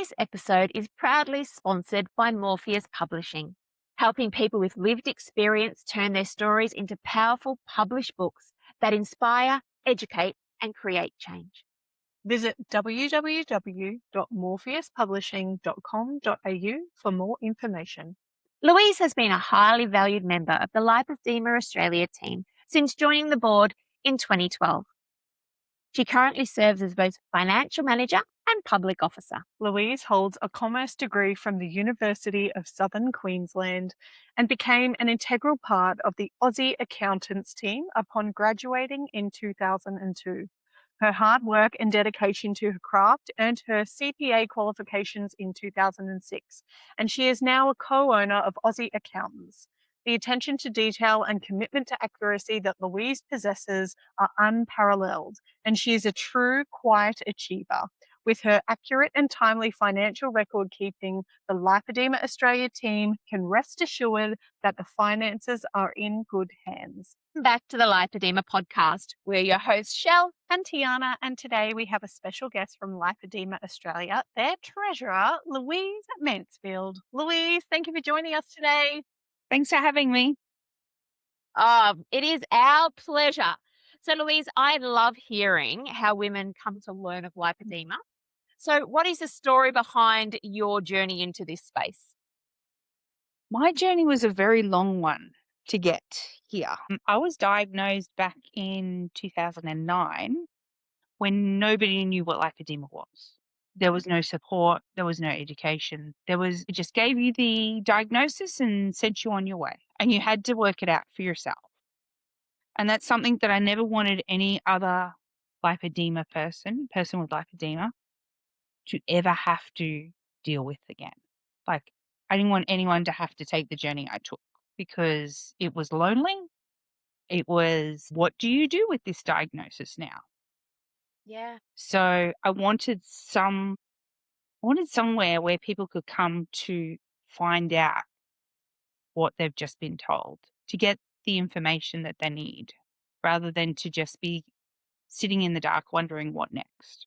This episode is proudly sponsored by Morpheus Publishing, helping people with lived experience turn their stories into powerful published books that inspire, educate, and create change. Visit www.morpheuspublishing.com.au for more information. Louise has been a highly valued member of the Lipoedema Australia team since joining the board in 2012. She currently serves as both financial manager and public officer. Louise holds a commerce degree from the University of Southern Queensland and became an integral part of the Aussie accountants team upon graduating in 2002. Her hard work and dedication to her craft earned her CPA qualifications in 2006, and she is now a co-owner of Aussie Accountants. The attention to detail and commitment to accuracy that Louise possesses are unparalleled, and she is a true quiet achiever. With her accurate and timely financial record keeping, the Lipoedema Australia team can rest assured that the finances are in good hands. Back to the Lipoedema Podcast. We're your hosts, Shell. And Tiana, and today we have a special guest from Lipoedema Australia, their treasurer, Louise Mansfield. Louise, thank you for joining us today. Thanks for having me. It is our pleasure. So, Louise, I love hearing how women come to learn of lipedema. So, what is the story behind your journey into this space? My journey was a very long one to get here. I was diagnosed back in 2009 when nobody knew what lipedema was. There was no support, there was no education. It just gave you the diagnosis and sent you on your way. And you had to work it out for yourself. And that's something that I never wanted any other lipedema person with lipedema, to ever have to deal with again. Like, I didn't want anyone to have to take the journey I took because it was lonely. It was, what do you do with this diagnosis now? Yeah. So I wanted somewhere where people could come to find out what they've just been told, to get the information that they need, rather than to just be sitting in the dark wondering what next.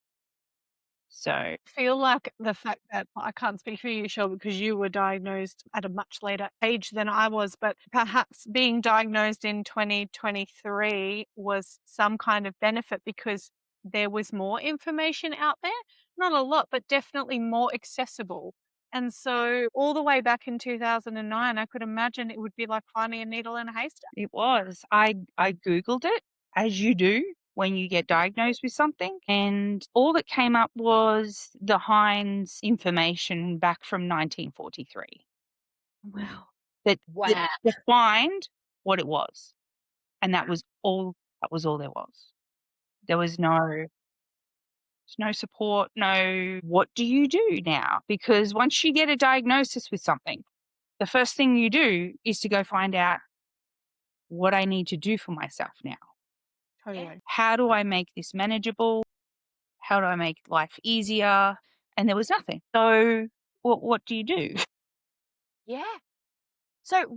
So I feel like the fact that I can't speak for you, Shel, because you were diagnosed at a much later age than I was, but perhaps being diagnosed in 2023 was some kind of benefit because there was more information out there. Not a lot, but definitely more accessible. And so all the way back in 2009, I could imagine it would be like finding a needle in a haystack. it was. I Googled it, as you do when you get diagnosed with something, and all that came up was the Heinz information back from 1943 Wow. that Wow. defined what it was, and that was all there was. There was no support, no what do you do now? Because once you get a diagnosis with something, the first thing you do is to go find out what I need to do for myself now. Totally. How do I make this manageable? How do I make life easier? And there was nothing. So what do you do? Yeah. So you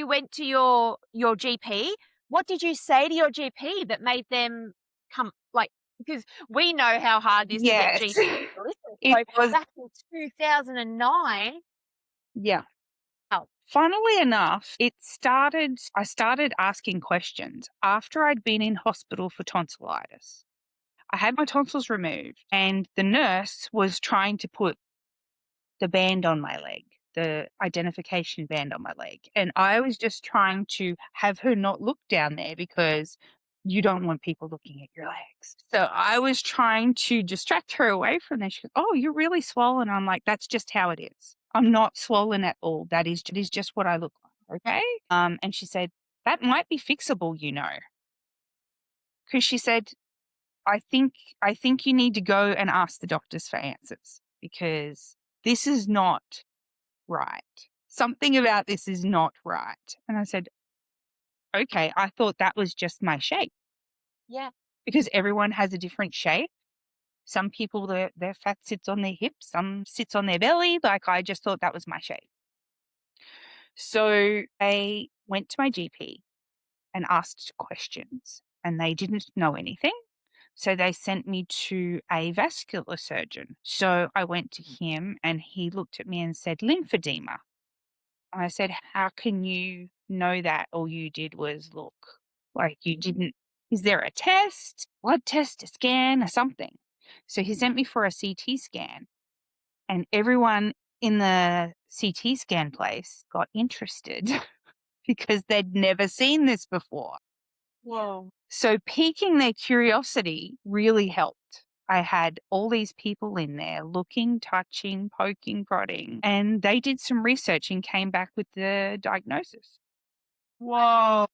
went to your GP. What did you say to your GP that made them come, because we know how hard it is Yes. to get GP to listen. It So was, back in 2009. yeah. Oh. Funnily enough, I started asking questions after I'd been in hospital for tonsillitis. I had my tonsils removed, and the nurse was trying to put the band on my leg, the identification band on my leg. And I was just trying to have her not look down there because you don't want people looking at your legs. So I was trying to distract her away from that. She goes, "Oh, you're really swollen." I'm like, "That's just how it is. I'm not swollen at all. That is just what I look like." Okay. And she said, "That might be fixable, you know." Because she said, I think you need to go and ask the doctors for answers because this is not right. Something about this is not right. And I said, okay, I thought that was just my shape. Yeah. Because everyone has a different shape. Some people, their fat sits on their hips, some sits on their belly. Like, I just thought that was my shape. So I went to my GP and asked questions, and they didn't know anything. So they sent me to a vascular surgeon. So I went to him and he looked at me and said, lymphedema. And I said, how can you know that? All you did was look. Like you didn't, is there a test, blood test, a scan, or something? So he sent me for a CT scan. And everyone in the CT scan place got interested because they'd never seen this before. Whoa. So piquing their curiosity really helped. I had all these people in there looking, touching, poking, prodding, and they did some research and came back with the diagnosis. Whoa.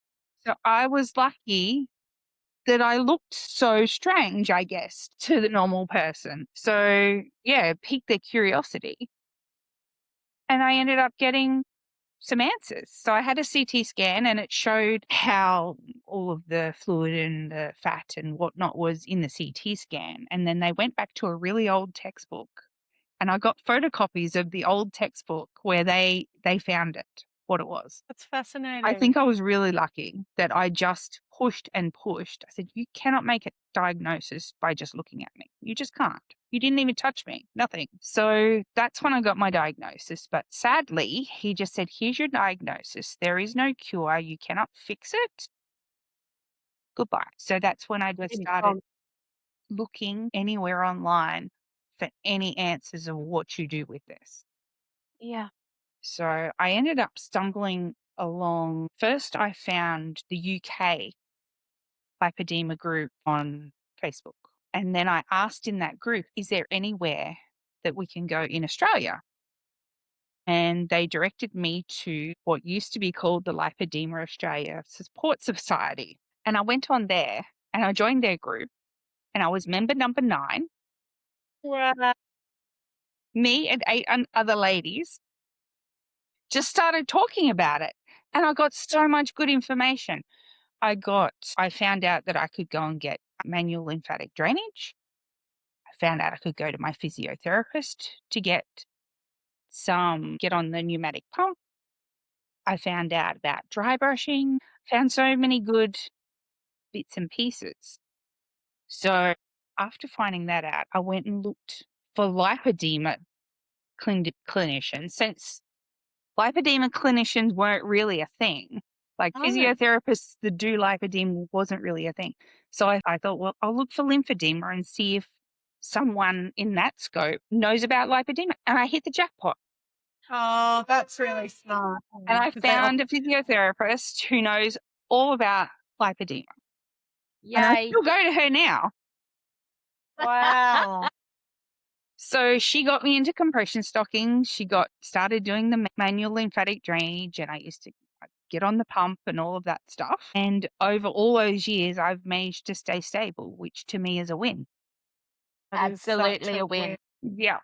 So I was lucky that I looked so strange, I guess, to the normal person. So yeah, piqued their curiosity. And I ended up getting some answers. So I had a CT scan and it showed how all of the fluid and the fat and whatnot was in the CT scan. And then they went back to a really old textbook and I got photocopies of the old textbook where they found it, what it was. That's fascinating. I think I was really lucky that I just pushed and pushed. I said, you cannot make a diagnosis by just looking at me. You just can't. You didn't even touch me, nothing. So that's when I got my diagnosis. But sadly, he just said, here's your diagnosis. There is no cure. You cannot fix it. Goodbye. So that's when I just started looking anywhere online for any answers of what you do with this. Yeah. So I ended up stumbling along. First, I found the UK Lipoedema group on Facebook. And then I asked in that group, is there anywhere that we can go in Australia? And they directed me to what used to be called the Lipoedema Australia Support Society. And I went on there and I joined their group and I was member number 9. Wow. Me and 8 other ladies just started talking about it. And I got so much good information. I found out that I could go and get manual lymphatic drainage. I found out I could go to my physiotherapist to get on the pneumatic pump. I found out about dry brushing, found so many good bits and pieces. So after finding that out, I went and looked for lipedema clinicians, since lipedema clinicians weren't really a thing. Like physiotherapists that do lipedema wasn't really a thing. So I thought, well, I'll look for lymphedema and see if someone in that scope knows about lipedema. And I hit the jackpot. Oh, that's really smart. And I found a physiotherapist who knows all about lipedema. Yay. And I still go to her now. Wow. So she got me into compression stocking. She started doing the manual lymphatic drainage, and I used to get on the pump and all of that stuff. And over all those years, I've managed to stay stable, which to me is a win. Absolutely a win. Yeah.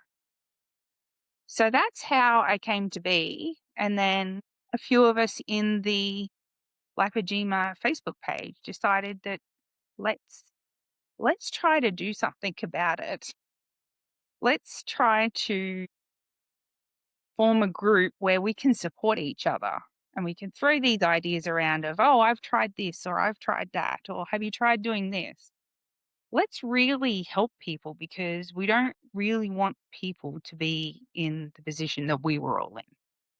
So that's how I came to be. And then a few of us in the Lipoedema Facebook page decided that let's try to do something about it. Let's try to form a group where we can support each other and we can throw these ideas around of, oh, I've tried this or I've tried that, or have you tried doing this? Let's really help people, because we don't really want people to be in the position that we were all in,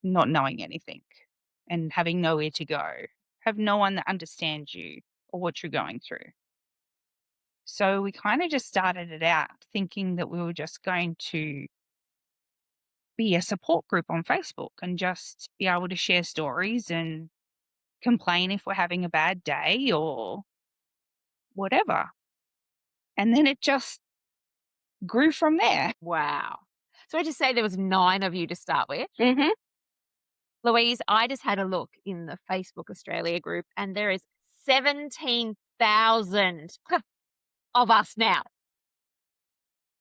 not knowing anything and having nowhere to go, have no one that understands you or what you're going through. So we kind of just started it out thinking that we were just going to be a support group on Facebook and just be able to share stories and complain if we're having a bad day or whatever. And then it just grew from there. Wow. So I just say there was 9 of you to start with. Mm-hmm. Louise, I just had a look in the Facebook Australia group and there is 17,000 of us now.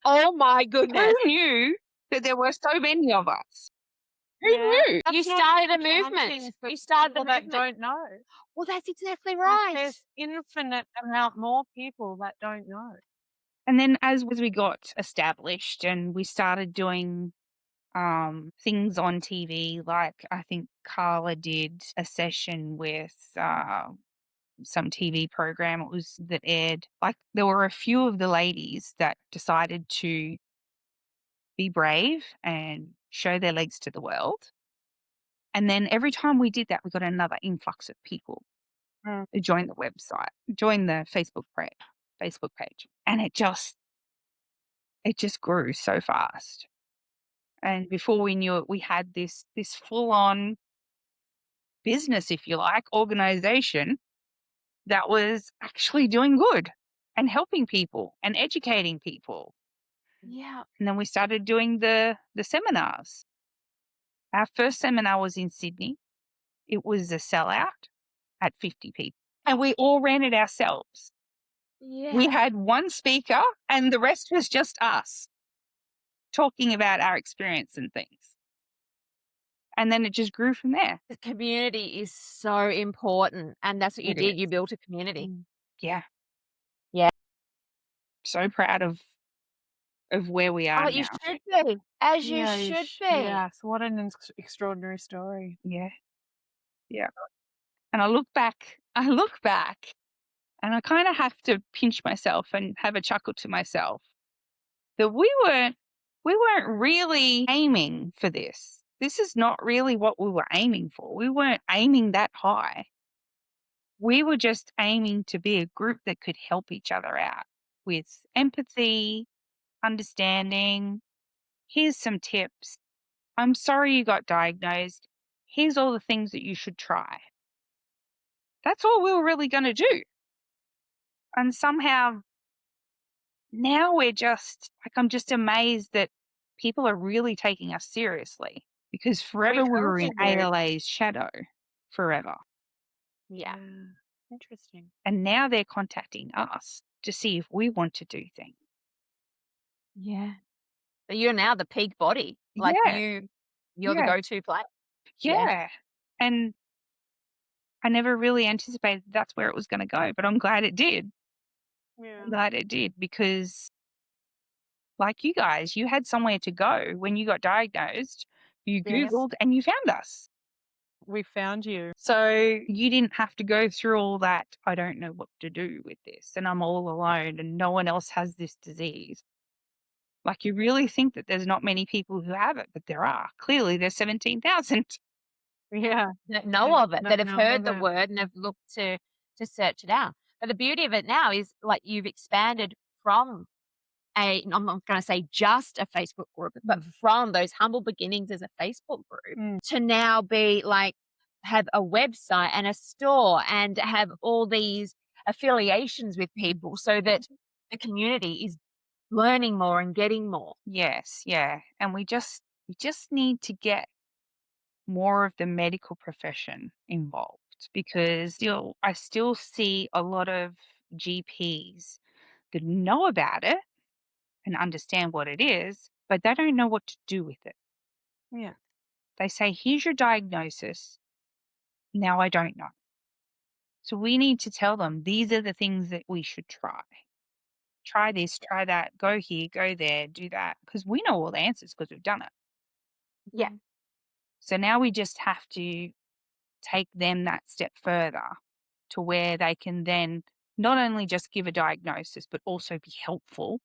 Oh my goodness. Who knew that there were so many of us? Who knew? You started a movement. You started the People that movement. don't know. Well, that's exactly Like, right. there's infinite amount more people that don't know. And then as we got established and we started doing things on TV, like I think Carla did a session with some TV program it was that aired. Like there were a few of the ladies that decided to be brave and show their legs to the world. And then every time we did that, we got another influx of people who joined the website, joined the Facebook page. And it just grew so fast. And before we knew it, we had this full on business, if you like, organization that was actually doing good and helping people and educating people. Yeah. And then we started doing the seminars. Our first seminar was in Sydney. It was a sellout at 50 people. And we all ran it ourselves. Yeah. We had one speaker and the rest was just us talking about our experience and things. And then it just grew from there. The community is so important. And that's what you It did. is. You built a community. Yeah. Yeah. So proud of where we are Oh, now. you should be. As you Yeah, should be. Yes, what an extraordinary story. Yeah. Yeah. And I look back and I kind of have to pinch myself and have a chuckle to myself that we weren't really aiming for this. This is not really what we were aiming for. We weren't aiming that high. We were just aiming to be a group that could help each other out with empathy, understanding. Here's some tips. I'm sorry you got diagnosed. Here's all the things that you should try. That's all we were really going to do. And somehow now we're just like, I'm just amazed that people are really taking us seriously because forever we were in come to you. ALA's shadow forever. Yeah. Interesting. And now they're contacting us to see if we want to do things. Yeah. But you're now the peak body. Like Yeah. you're the Yeah. go-to place. Yeah. And I never really anticipated that's where it was going to go, but I'm glad it did. Yeah. I'm glad it did because like you guys, you had somewhere to go when you got diagnosed. You Yes. Googled and you found us. We found you. So you didn't have to go through all that, I don't know what to do with this and I'm all alone and no one else has this disease. Like you really think that there's not many people who have it, but there are. Clearly there's 17,000. Yeah. That know of it, that have know heard of the it. word and have looked to search it out. But the beauty of it now is like you've expanded from I'm not going to say just a Facebook group, but from those humble beginnings as a Facebook group to now be like have a website and a store and have all these affiliations with people so that the community is learning more and getting more. Yes, yeah. And we just need to get more of the medical profession involved because I still see a lot of GPs that know about it and understand what it is, but they don't know what to do with it. Yeah. They say, here's your diagnosis. Now I don't know. So we need to tell them these are the things that we should try. Try this, try that, go here, go there, do that. Because we know all the answers because we've done it. Yeah. So now we just have to take them that step further to where they can then not only just give a diagnosis, but also be helpful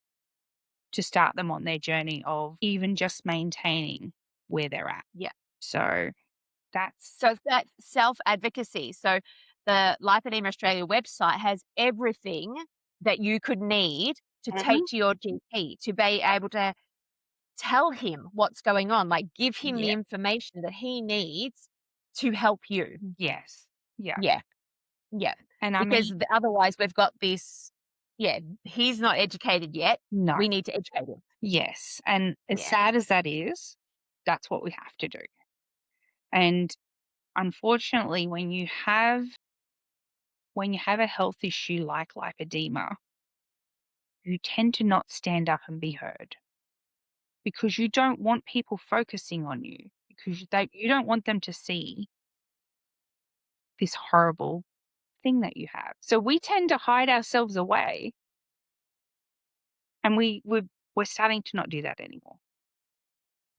to start them on their journey of even just maintaining where they're at. Yeah. So that's So it's that self-advocacy. So the Lipoedema Australia website has everything that you could need to take to your GP to be able to tell him what's going on, like give him the information that he needs to help you. yes. Yeah. Yeah. Yeah. And I Because mean, otherwise we've got this, he's not educated yet. no. We need to educate him. Yes. And as Yeah. sad as that is, that's what we have to do. And unfortunately, when you have a health issue like lipedema, you tend to not stand up and be heard because you don't want people focusing on you because you don't want them to see this horrible thing that you have. So we tend to hide ourselves away, and we're starting to not do that anymore.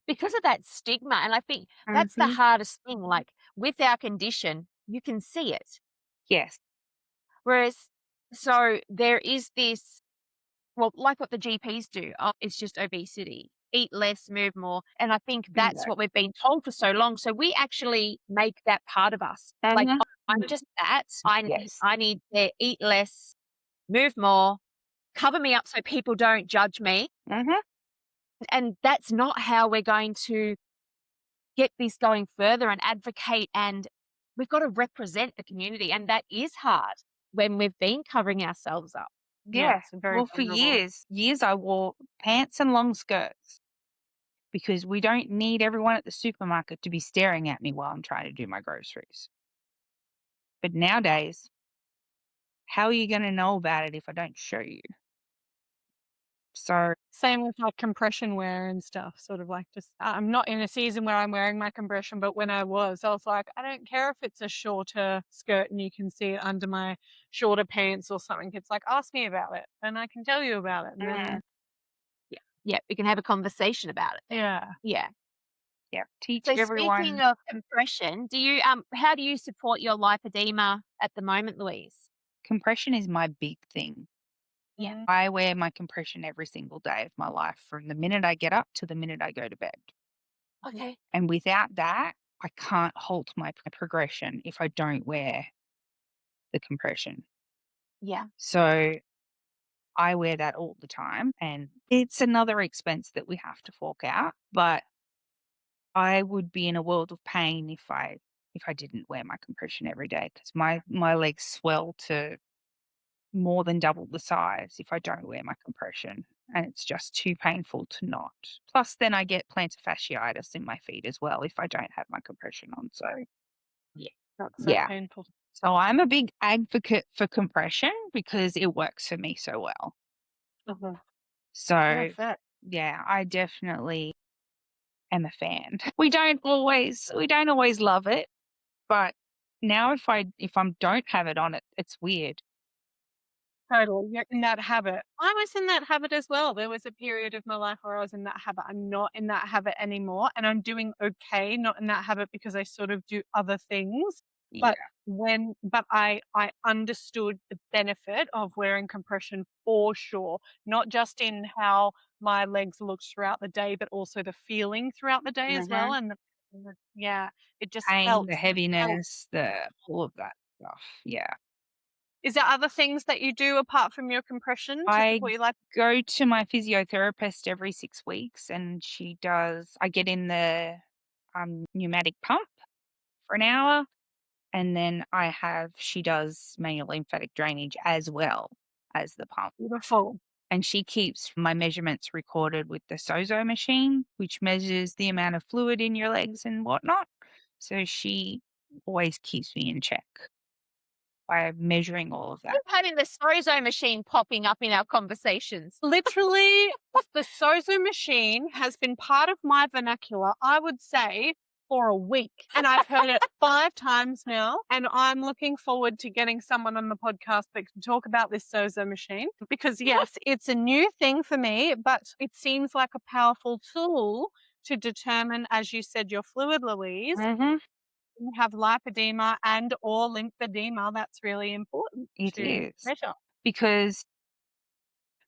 Because of that stigma. And I think that's the hardest thing. Like with our condition, you can see it. Yes. Whereas, so there is this, well, like what the GPs do, it's just obesity. Eat less, move more. And I think that's what we've been told for so long. So we actually make that part of us. Like, Mhm. I'm just that. I Yes. need to eat less, move more, cover me up so people don't judge me. Mhm. And that's not how we're going to get this going further and advocate. And we've got to represent the community. And that is hard when we've been covering ourselves up. Yeah, Yeah. it's very Well, for vulnerable. years I wore pants and long skirts because we don't need everyone at the supermarket to be staring at me while I'm trying to do my groceries. But nowadays, how are you going to know about it if I don't show you? So, Same with like compression wear and stuff, sort of like just, I'm not in a season where I'm wearing my compression, but when I was like, I don't care if it's a shorter skirt and you can see it under my shorter pants or something. It's like, ask me about it and I can tell you about it. And then, Yeah, we can have a conversation about it. yeah. Yeah. yeah, teach So everyone. speaking of compression, do you how do you support your lipedema at the moment, Louise? Compression is my big thing. Yeah. Mhm. I wear my compression every single day of my life from the minute I get up to the minute I go to bed. Okay. And without that, I can't halt my progression if I don't wear the compression. Yeah. So I wear that all the time, and it's another expense that we have to fork out, but I would be in a world of pain if I didn't wear my compression every day because my legs swell to more than double the size if I don't wear my compression, and it's just too painful to not. Plus, then I get plantar fasciitis in my feet as well if I don't have my compression on. So, That's so yeah. painful. So I'm a big advocate for compression because it works for me so well. Yeah, So, fair. yeah, I definitely am a fan. We don't always love it, but now if I don't have it on, it's weird. Totally. You're in that habit. I was in that habit as well. There was a period of my life where I was in that habit. I'm not in that habit anymore. And I'm doing okay, not in that habit because I sort of do other things. Yeah. But I understood the benefit of wearing compression for sure, not just in how my legs looked throughout the day, but also the feeling throughout the day as well. And yeah, it just Pain, felt the heaviness, all of that stuff. Yeah. Is there other things that you do apart from your compression to I support your life? go to my physiotherapist every 6 weeks and I get in the pneumatic pump for an hour. And then she does manual lymphatic drainage as well as the pump. Beautiful. And she keeps my measurements recorded with the Sozo machine, which measures the amount of fluid in your legs and whatnot. So she always keeps me in check by measuring all of that. Keep having the Sozo machine popping up in our conversations. Literally, the Sozo machine has been part of my vernacular, I would say, for a week. And I've heard it 5 times now. And I'm looking forward to getting someone on the podcast that can talk about this Sozo machine. Because, yes, it's a new thing for me, but it seems like a powerful tool to determine, as you said, your fluid, Louise. Mm-hmm. You have lipedema and or lymphedema. That's really important It to is. measure. Because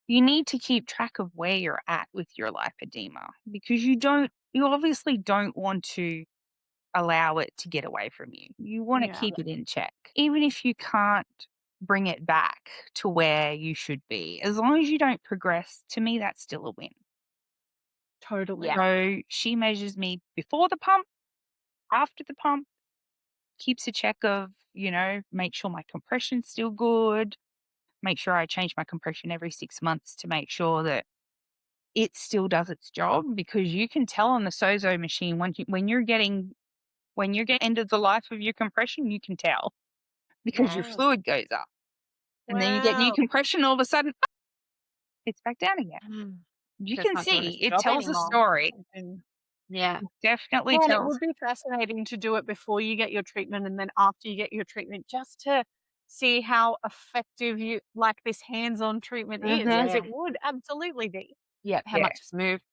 you need to keep track of where you're at with your lipedema because you obviously don't want to allow it to get away from you. You want to Yeah. keep it in check. Even if you can't bring it back to where you should be, as long as you don't progress, to me, that's still a win. Totally. Yeah. So she measures me before the pump, after the pump, keeps a check of, make sure my compression's still good, make sure I change my compression every 6 months to make sure that it still does its job, because you can tell on the Sozo machine when you're getting end of the life of your compression, you can tell because your Wow. fluid goes up. And then you get new Wow. compression, all of a sudden, it's back down again. Mm. You Just can not doing see its it job tells a anymore. story. Yeah. It definitely Well, and it tells. would be fascinating to do it before you get your treatment and then after you get your treatment, just to see how effective this hands-on treatment is, because it would absolutely be. Yeah. How Yeah. much it's moved.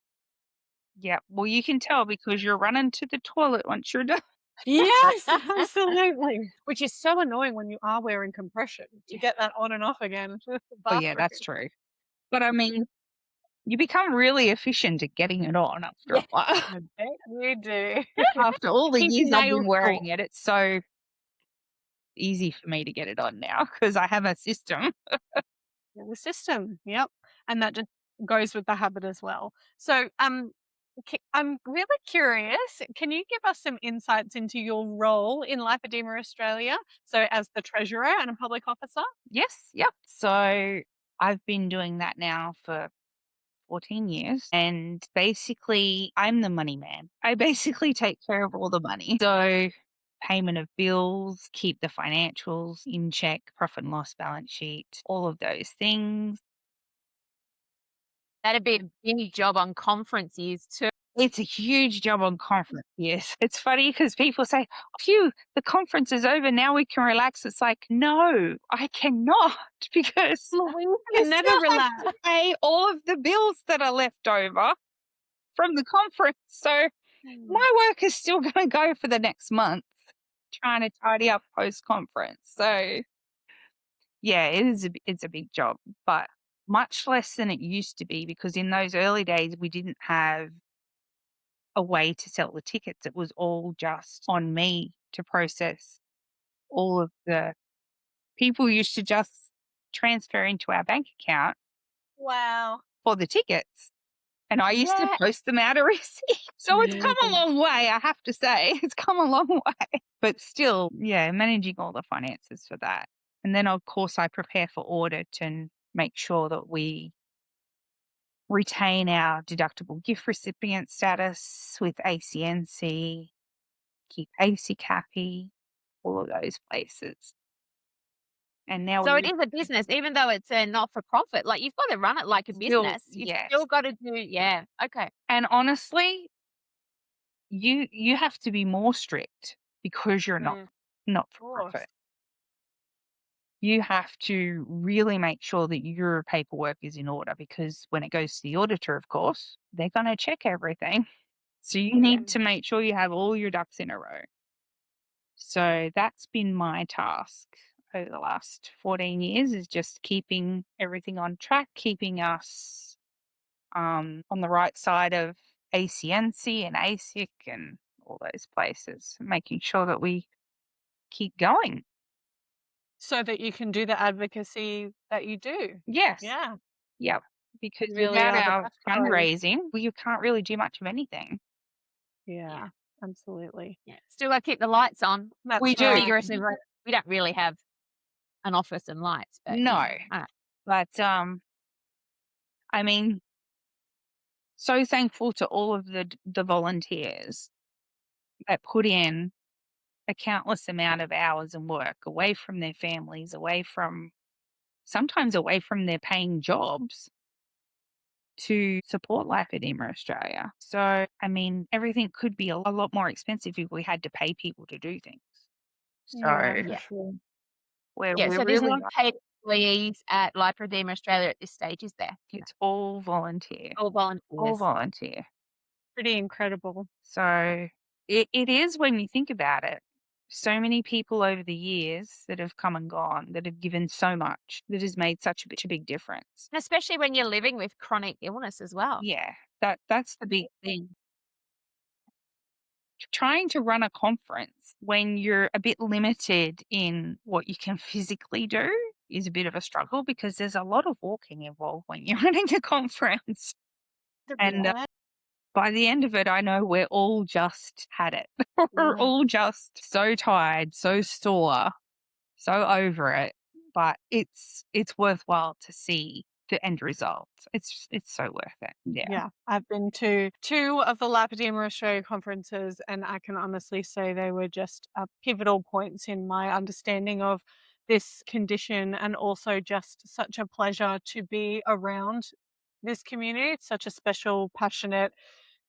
Yeah. Well, you can tell because you're running to the toilet once you're done. Yes, absolutely. Which is so annoying when you are wearing compression to get that on and off again with the Oh, yeah, that's true. But I mean, you become really efficient at getting it on after Yeah. a while. I bet you do. After all the Keep years your I've nails been wearing short. it, it's so easy for me to get it on now because I have a system. Yeah, the system, yep, and that just goes with the habit as well. So, I'm really curious. Can you give us some insights into your role in Lipoedema Australia? So, as the treasurer and a public officer. Yes, yep. So I've been doing that now for 14 years. And basically, I'm the money man. I basically take care of all the money. So, payment of bills, keep the financials in check, profit and loss balance sheet, all of those things. That'd be a big job on conference years too. It's a huge job on conference. Yes. It's funny because people say, phew, the conference is over. Now we can relax. It's like, no, I cannot because Louise I can never still have relax. to pay all of the bills that are left over from the conference. So my work is still going to go for the next month trying to tidy up post conference. So yeah, it's a big job, but much less than it used to be because in those early days we didn't have a way to sell the tickets. It was all just on me to process all of the people used to just transfer into our bank account Wow. for the tickets. And I used to Yeah. post them out a receipt. So it's come a Amazing. long way, I have to say. It's come a long way. But still, yeah, managing all the finances for that. And then, of course, I prepare for audit and make sure that we retain our deductible gift recipient status with ACNC, keep ASIC happy, all of those places. And now So it we is a business, even though it's a not for profit. Like you've got to run it like a still, business. You've yes. still got to do, yeah. Okay. And honestly, you have to be more strict because you're not for course. profit. You have to really make sure that your paperwork is in order because when it goes to the auditor, of course, they're going to check everything. So you need to make sure you have all your ducks in a row. So that's been my task over the last 14 years is just keeping everything on track, keeping us on the right side of ACNC and ASIC and all those places, making sure that we keep going. So that you can do the advocacy that you do. Yes. Yeah. Yep. Because You really without are the our best part. fundraising, you can't really do much of anything. Yeah, absolutely. Yeah. Still got to keep the lights on. That's We do. right. Vigorously. We don't really have an office and lights, but No. all right. But I mean, so thankful to all of the volunteers that put in a countless amount of hours and work away from their families, sometimes away from their paying jobs to support Lipoedema Australia. So, I mean, everything could be a lot more expensive if we had to pay people to do things. So, Yeah, for Yeah. sure. Yeah. we're So there's really, no paid employees at Lipoedema Australia at this stage, is there? it's all volunteer, All all volunteers. volunteer. Pretty incredible. So, it is when you think about it. So many people over the years that have come and gone, that have given so much, that has made such a big difference. And especially when you're living with chronic illness as well. Yeah, that's the big thing. Trying to run a conference when you're a bit limited in what you can physically do is a bit of a struggle because there's a lot of walking involved when you're running a conference. And by the end of it, I know we're all just had it. We're Yeah. all just so tired, so sore, so over it. But it's worthwhile to see the end result. It's so worth it. Yeah. Yeah, I've been to 2 of the Lipoedema Australia conferences, and I can honestly say they were just pivotal points in my understanding of this condition, and also just such a pleasure to be around this community. It's such a special, passionate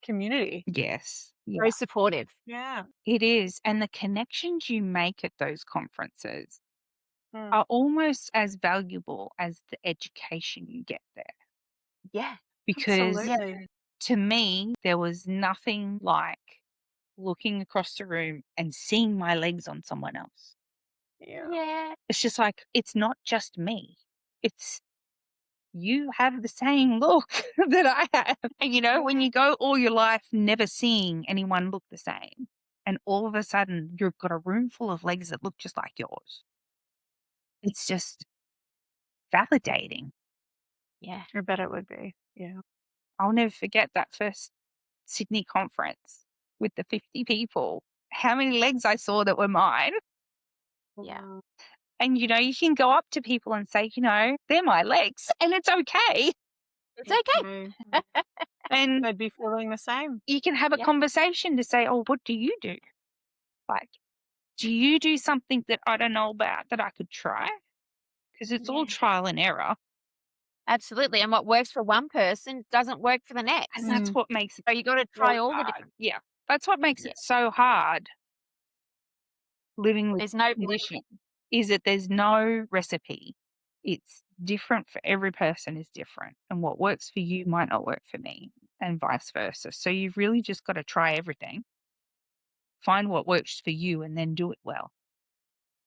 community. Yes. Yeah. Very supportive. Yeah. It is. And the connections you make at those conferences Mm. are almost as valuable as the education you get there. Yeah. Because Absolutely. to me, there was nothing like looking across the room and seeing my legs on someone else. Yeah. It's just like, it's not just me. It's you have the same look that I have. And, you know, when you go all your life never seeing anyone look the same, and all of a sudden you've got a room full of legs that look just like yours, it's just validating. Yeah. I bet it would be. Yeah. I'll never forget that first Sydney conference with the 50 people, how many legs I saw that were mine. Yeah. Wow. And, you know, you can go up to people and say, you know, they're my legs, and it's okay. It's okay. Okay. And They'd be feeling the same. you can have a Yeah. conversation to say, oh, what do you do? Like, do you do something that I don't know about that I could try? Because it's all Yeah. trial and error. Absolutely. And what works for one person doesn't work for the next. And that's what makes it So you got to so try all the hard. different. Yeah. That's what makes Yeah. it so hard living with There's no condition, is that there's no recipe. It's different for every person is different. And what works for you might not work for me, and vice versa. So you've really just got to try everything, find what works for you, and then do it well.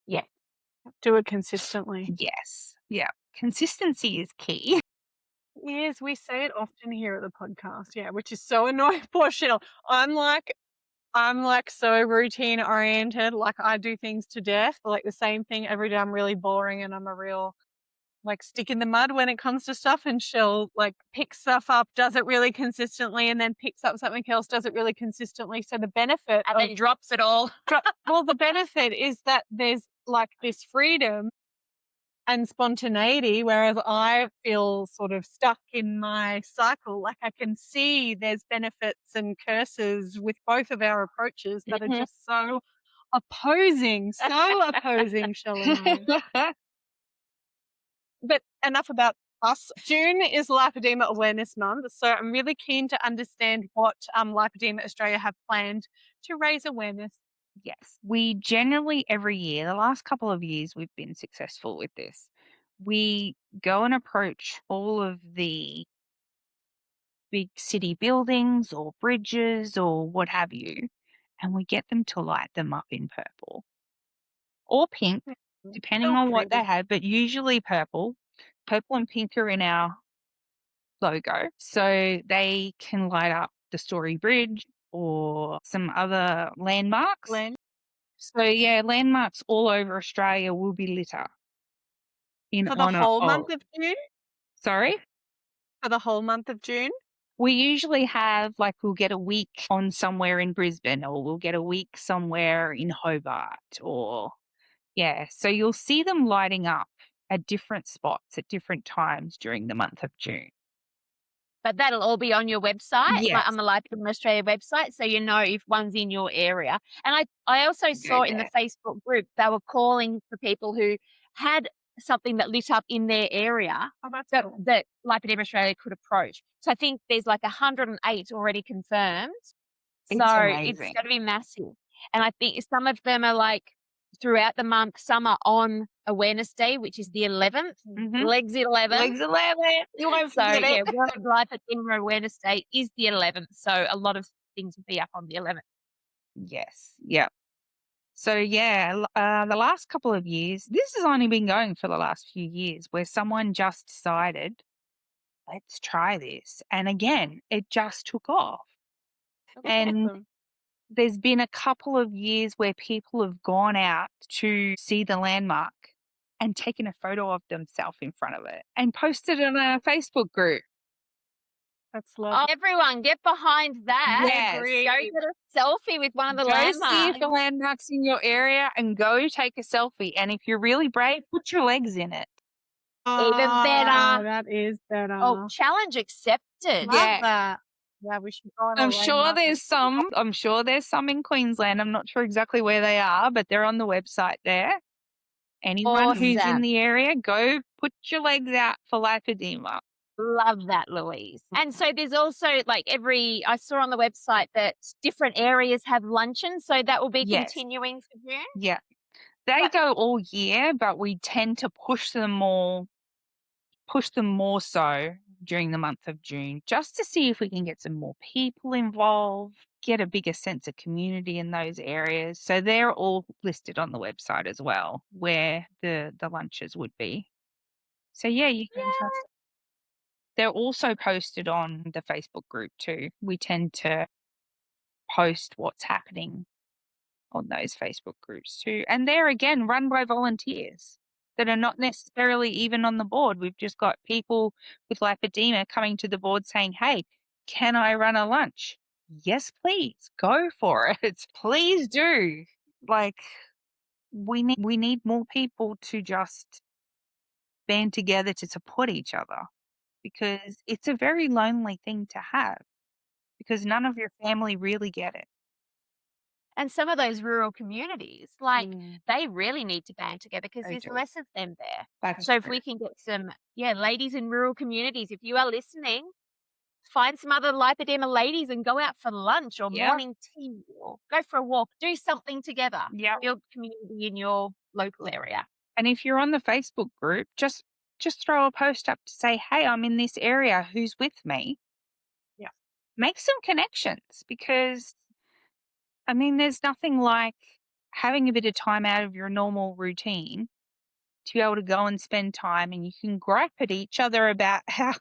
Yeah. Do it consistently. Yes. Yeah. Consistency is key. Yes, we say it often here at the podcast. Yeah, which is so annoying. Poor Cheryl. I'm like so routine oriented. Like I do things to death, like the same thing every day. I'm really boring and I'm a real like stick in the mud when it comes to stuff. And she'll like pick stuff up, does it really consistently, and then picks up something else, does it really consistently. So the benefit And then drops it all. well, the benefit is that there's like this freedom and spontaneity, whereas I feel sort of stuck in my cycle. Like I can see there's benefits and curses with both of our approaches that are just so opposing, Shell and I. But enough about us. June is Lipoedema Awareness Month, so I'm really keen to understand what Lipoedema Australia have planned to raise awareness. Yes. We generally, every year, the last couple of years, we've been successful with this. We go and approach all of the big city buildings or bridges or what have you, and we get them to light them up in purple or pink, depending So on what they pretty. have, but usually purple. Purple and pink are in our logo, so they can light up the Story Bridge or some other landmarks. So, yeah, landmarks all over Australia will be lit up in For the honour whole of. month of June? Sorry? For the whole month of June? We usually have, like, we'll get a week on somewhere in Brisbane, or we'll get a week somewhere in Hobart, or, yeah. So you'll see them lighting up at different spots at different times during the month of June. But that'll all be on your website, like Yes. on the Lipoedema Australia website, so you know if one's in your area. And I also saw in the Facebook group they were calling for people who had something that lit up in their area Oh, that's that, cool. that Lipoedema Australia could approach. So I think there's like 108 already confirmed. It's So amazing. it's going to be massive. And I think some of them are like throughout the month. Some are on Awareness Day, which is the 11th. Mhm. Legs 11. Legs 11. You won't So forget yeah, it. World Lipoedema Awareness Day is the 11th. So a lot of things will be up on the 11th. Yes. Yeah. So, yeah, the last couple of years, this has only been going for the last few years, where someone just decided, let's try this. And again, it just took off. And Awesome. there's been a couple of years where people have gone out to see the landmark and taken a photo of themselves in front of it and posted it on a Facebook group. That's Oh, lovely. everyone, get behind that. Yes. Go get a selfie with one of the Go see if landmarks. the landmark's in your area and go take a selfie. And if you're really brave, put your legs in it. Even better. That is better. Oh, challenge accepted. Love yeah. that. Yeah, we should go on a I'm sure landmark. there's some in Queensland. I'm not sure exactly where they are, but they're on the website there. Anyone who's in Awesome. the area, go put your legs out for Lipoedema. Love that, Louise. And so there's also like I saw on the website that different areas have luncheons. So that will be Yes. continuing for June. Yeah. They go all year, but we tend to push them more so during the month of June, just to see if we can get some more people involved. get a bigger sense of community in those areas. So they're all listed on the website as well, where the lunches would be. So yeah, you can Yeah. they're also posted on the Facebook group too. We tend to post what's happening on those Facebook groups too. And they're again run by volunteers that are not necessarily even on the board. We've just got people with lipedema coming to the board saying, hey, can I run a lunch? Yes, please. Go for it. Please do. Like we need more people to just band together to support each other, because it's a very lonely thing to have, because none of your family really get it. And some of those rural communities, like, Mm, they really need to band together because They there's do. less of them there. That's So if true. we can get some, ladies in rural communities, if you are listening, find some other lipedema ladies and go out for lunch or Yeah. morning tea or go for a walk. Do something together. Yeah. Build community in your local area. And if you're on the Facebook group, just throw a post up to say, hey, I'm in this area. Who's with me? Yeah. Make some connections, because, I mean, there's nothing like having a bit of time out of your normal routine to be able to go and spend time, and you can gripe at each other about how,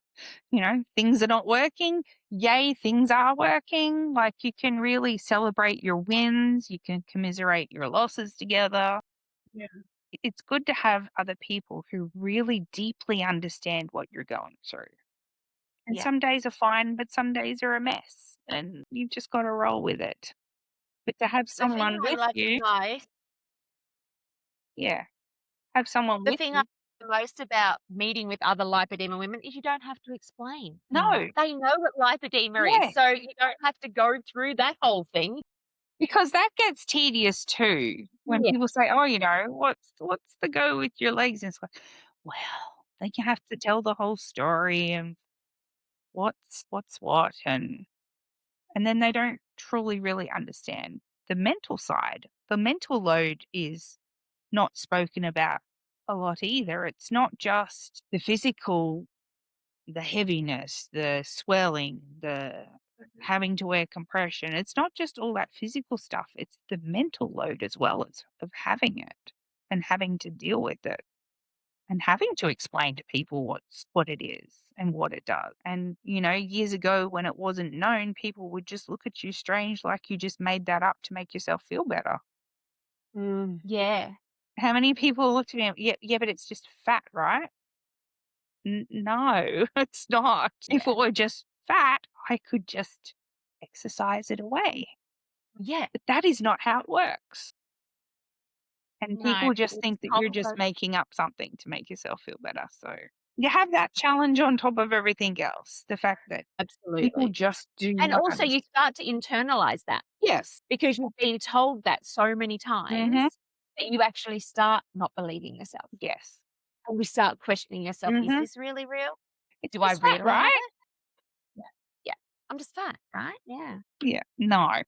things are not working. Yay, things are working. Like, you can really celebrate your wins. You can commiserate your losses together. Yeah. It's good to have other people who really deeply understand what you're going through. And Yeah. some days are fine, but some days are a mess, and you've just got to roll with it. But to have The thing someone I with like you, most yeah, have someone the with thing I like you. the most about meeting with other lipedema women is you don't have to explain. No, They know what lipedema is, yeah, so you don't have to go through that whole thing. because that gets tedious too. When Yeah. people say, "Oh, what's the go with your legs?" And it's like, well, then you have to tell the whole story and what's what, and then they don't truly really understand the mental side. The mental load is not spoken about a lot either. It's not just the physical, the heaviness, the swelling, the having to wear compression. It's not just all that physical stuff. It's the mental load as well as of having it and having to deal with it and having to explain to people what it is and what it does. And years ago when it wasn't known, people would just look at you strange, like you just made that up to make yourself feel better. mm, Yeah. How many people looked at me and, yeah, but it's just fat, right? No, it's not. If Yeah. it were just fat, I could just exercise it away. Yeah. But that is not how it works. And No, people just it's think that you're just complex. making up something to make yourself feel better. So you have that challenge on top of everything else. The fact that people Absolutely. just do And not also you understand. start to internalize that Yes. because you've been told that so many Hmm. times that you actually start not believing yourself. Yes. And you start questioning yourself, "Is Hmm. this really real? It's Do I just fat, really have right? it?" Yeah. Yeah. I'm just fat, right? Yeah. Yeah. No.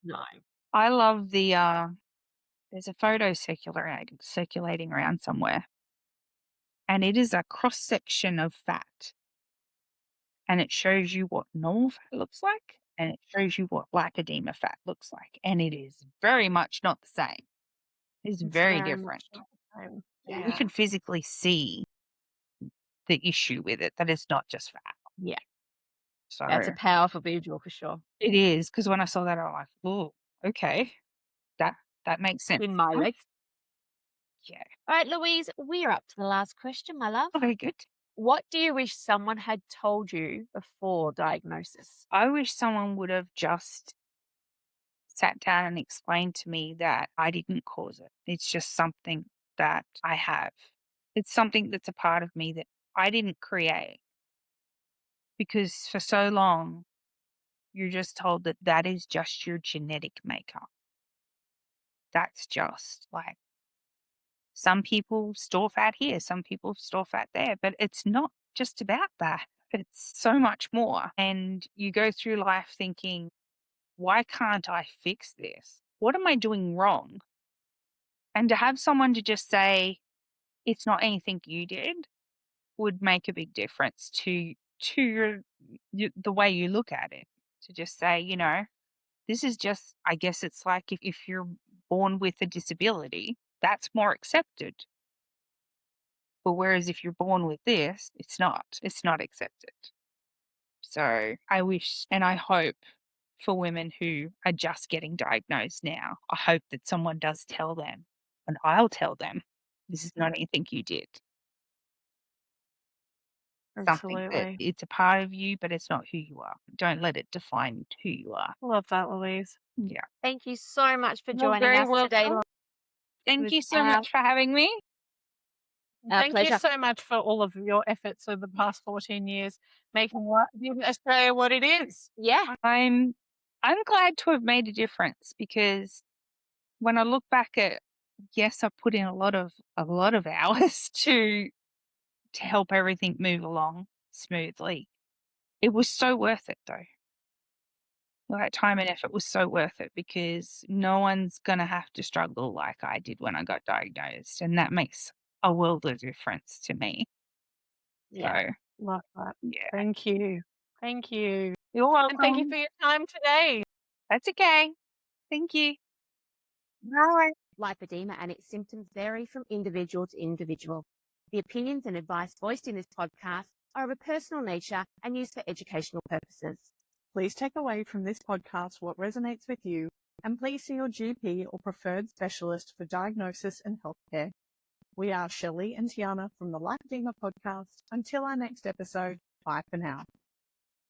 No. I love there's a photo circulating around somewhere, and it is a cross section of fat, and it shows you what normal fat looks like, and it shows you what lipedema fat looks like, and it is very much not the same. It's It's very very much different. not the same. And you Yeah. can physically see the issue with it, that it's not just fat. Yeah. So That's a powerful visual for sure. it is, because when I saw that, I'm like, oh, okay, that makes sense. In my legs. Yeah. All right, Louise, we're up to the last question, my love. Oh, very good. What do you wish someone had told you before diagnosis? I wish someone would have just sat down and explained to me that I didn't cause it. It's just something that I have. It's something that's a part of me that I didn't create, because for so long, you're just told that that is just your genetic makeup. That's just like some people store fat here, some people store fat there, but it's not just about that. It's so much more. And you go through life thinking, why can't I fix this? What am I doing wrong? And to have someone to just say, it's not anything you did, would make a big difference to the way you look at it. to just say, this is just, I guess it's like if you're born with a disability, that's more accepted. But whereas if you're born with this, it's not accepted. So I wish and I hope for women who are just getting diagnosed now, I hope that someone does tell them, and I'll tell them, this is not anything you did. Something that Absolutely. it's a part of you, but it's not who you are. Don't let it define who you are. Love that, Louise. Yeah. Thank you so much for You're joining very us today. welcome. Thank was you so our- much for having me. Thank pleasure. you so much for all of your efforts over the past 14 years, making Australia what it is. Yeah. I'm glad to have made a difference, because when I look back at, yes, I put in a lot of hours to help everything move along smoothly. It was so worth it, though. That time and effort was so worth it, because no one's going to have to struggle like I did when I got diagnosed. And that makes a world of difference to me. Yeah. So, Love that. yeah. Thank you. Thank you. You're welcome. And thank you for your time today. That's okay. Thank you. Bye. Lipedema and its symptoms vary from individual to individual. The opinions and advice voiced in this podcast are of a personal nature and used for educational purposes. Please take away from this podcast what resonates with you, and please see your GP or preferred specialist for diagnosis and healthcare. We are Shelley and Tiana from the Lipoedema Podcast. Until our next episode, bye for now.